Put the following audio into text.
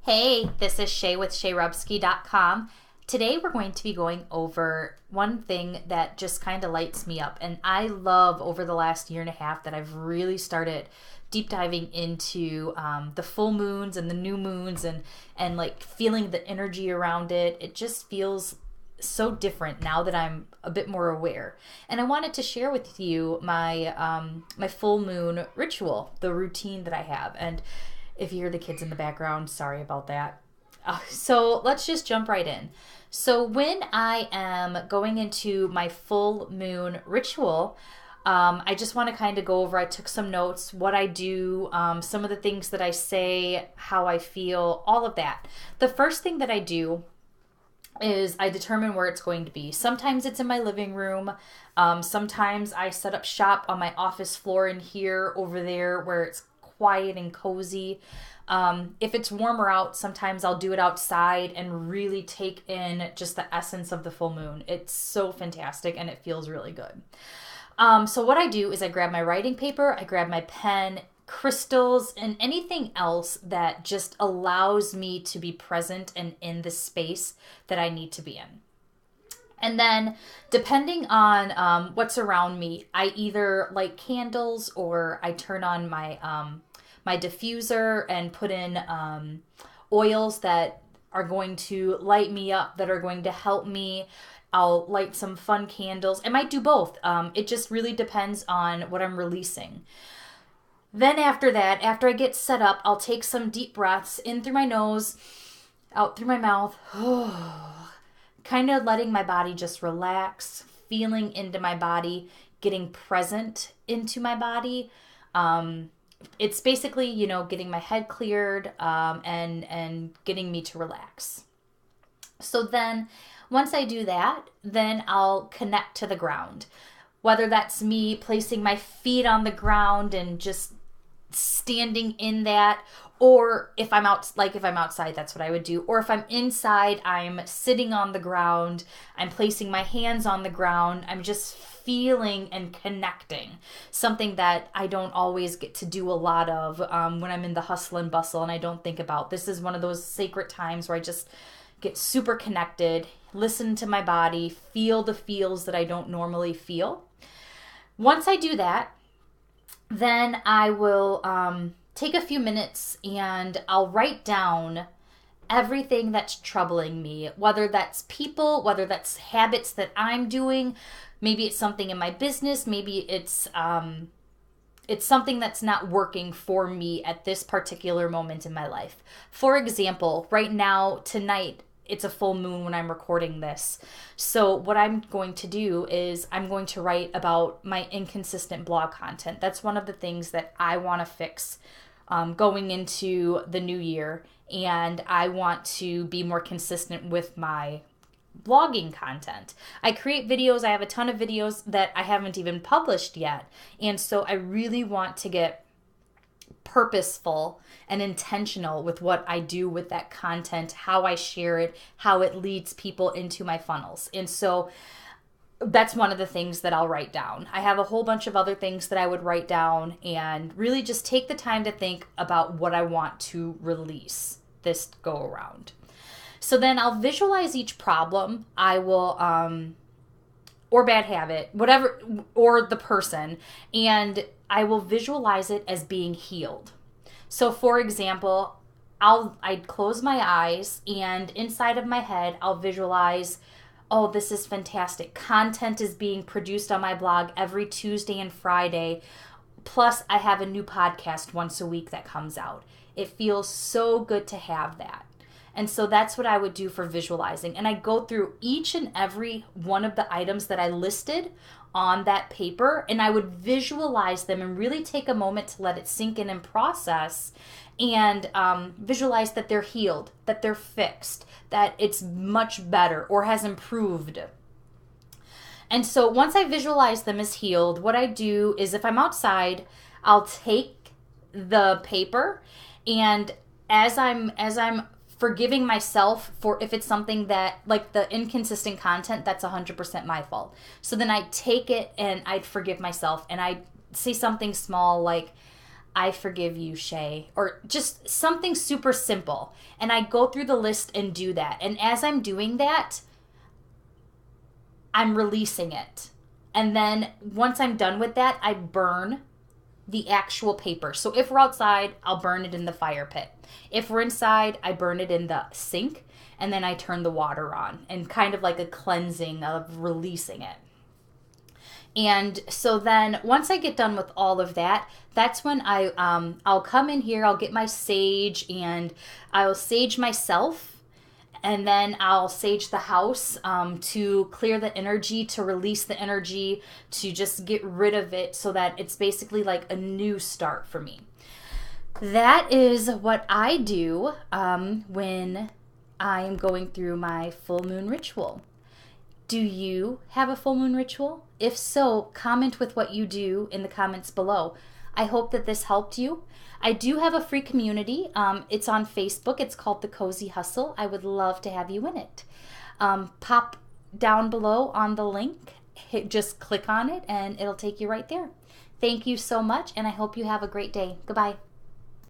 Hey, this is Shay with ShayRubsky.com. Today we're going to be going over one thing that just kind of lights me up. And I love over the last year and a half that I've really started deep diving into the full moons and the new moons and like feeling the energy around it. It just feels so different now that I'm a bit more aware. And I wanted to share with you my full moon ritual, the routine that I have. And if you hear the kids in the background, sorry about that. So let's just jump right in. So when I am going into my full moon ritual, I just want to kind of go over, I took some notes, what I do, some of the things that I say, how I feel, all of that. The first thing that I do is I determine where it's going to be. Sometimes it's in my living room. Sometimes I set up shop on my office floor in here, over there, where it's quiet and cozy. If it's warmer out, sometimes I'll do it outside and really take in just the essence of the full moon. It's so fantastic and it feels really good. So what I do is I grab my writing paper, I grab my pen, crystals, and anything else that just allows me to be present and in the space that I need to be in. And then depending on what's around me, I either light candles or I turn on my diffuser and put in oils that are going to light me up, that are going to help me. I'll light some fun candles. I might do both. It just really depends on what I'm releasing. Then after that, after I get set up, I'll take some deep breaths in through my nose, out through my mouth. Kind of letting my body just relax, feeling into my body, getting present into my body. It's basically, getting my head cleared and getting me to relax. So then once I do that, then I'll connect to the ground. Whether that's me placing my feet on the ground and just standing in that, or if I'm outside, that's what I would do. Or if I'm inside, I'm sitting on the ground, I'm placing my hands on the ground, I'm just feeling and connecting. Something that I don't always get to do a lot of when I'm in the hustle and bustle and I don't think about. This is one of those sacred times where I just get super connected, listen to my body, feel the feels that I don't normally feel. Once I do that, then I will take a few minutes and I'll write down everything that's troubling me, whether that's people, whether that's habits that I'm doing. Maybe it's something in my business. Maybe it's something that's not working for me at this particular moment in my life. For example, right now, tonight, it's a full moon when I'm recording this. So what I'm going to do is I'm going to write about my inconsistent blog content. That's one of the things that I want to fix going into the new year. And I want to be more consistent with my blogging content. I create videos. I have a ton of videos that I haven't even published yet. And so I really want to get purposeful and intentional with what I do with that content, how I share it, how it leads people into my funnels. And so that's one of the things that I'll write down. I have a whole bunch of other things that I would write down and really just take the time to think about what I want to release this go around. So then I'll visualize each problem. I will, or bad habit, whatever, or the person, and I will visualize it as being healed. So for example, I'd close my eyes and inside of my head, I'll visualize, oh, this is fantastic. Content is being produced on my blog every Tuesday and Friday. Plus I have a new podcast once a week that comes out. It feels so good to have that. And so that's what I would do for visualizing. And I go through each and every one of the items that I listed on that paper, and I would visualize them and really take a moment to let it sink in and process and visualize that they're healed, that they're fixed, that it's much better or has improved. And so once I visualize them as healed, what I do is if I'm outside, I'll take the paper, and as I'm forgiving myself for if it's something that, like the inconsistent content, that's 100% my fault. So then I take it and I'd forgive myself and I'd say something small like, I forgive you, Shay, or just something super simple. And I go through the list and do that. And as I'm doing that, I'm releasing it. And then once I'm done with that, I burn the actual paper. So if we're outside, I'll burn it in the fire pit. If we're inside, I burn it in the sink, and then I turn the water on, and kind of like a cleansing of releasing it. And so then once I get done with all of that, that's when I'll come in here, I'll get my sage, and I'll sage myself. And then I'll sage the house to clear the energy, to release the energy, to just get rid of it so that it's basically like a new start for me. That is what I do when I am going through my full moon ritual. Do you have a full moon ritual? If so, comment with what you do in the comments below. I hope that this helped you. I do have a free community. It's on Facebook. It's called The Cozy Hustle. I would love to have you in it. Pop down below on the link. Just click on it and it'll take you right there. Thank you so much, and I hope you have a great day. Goodbye.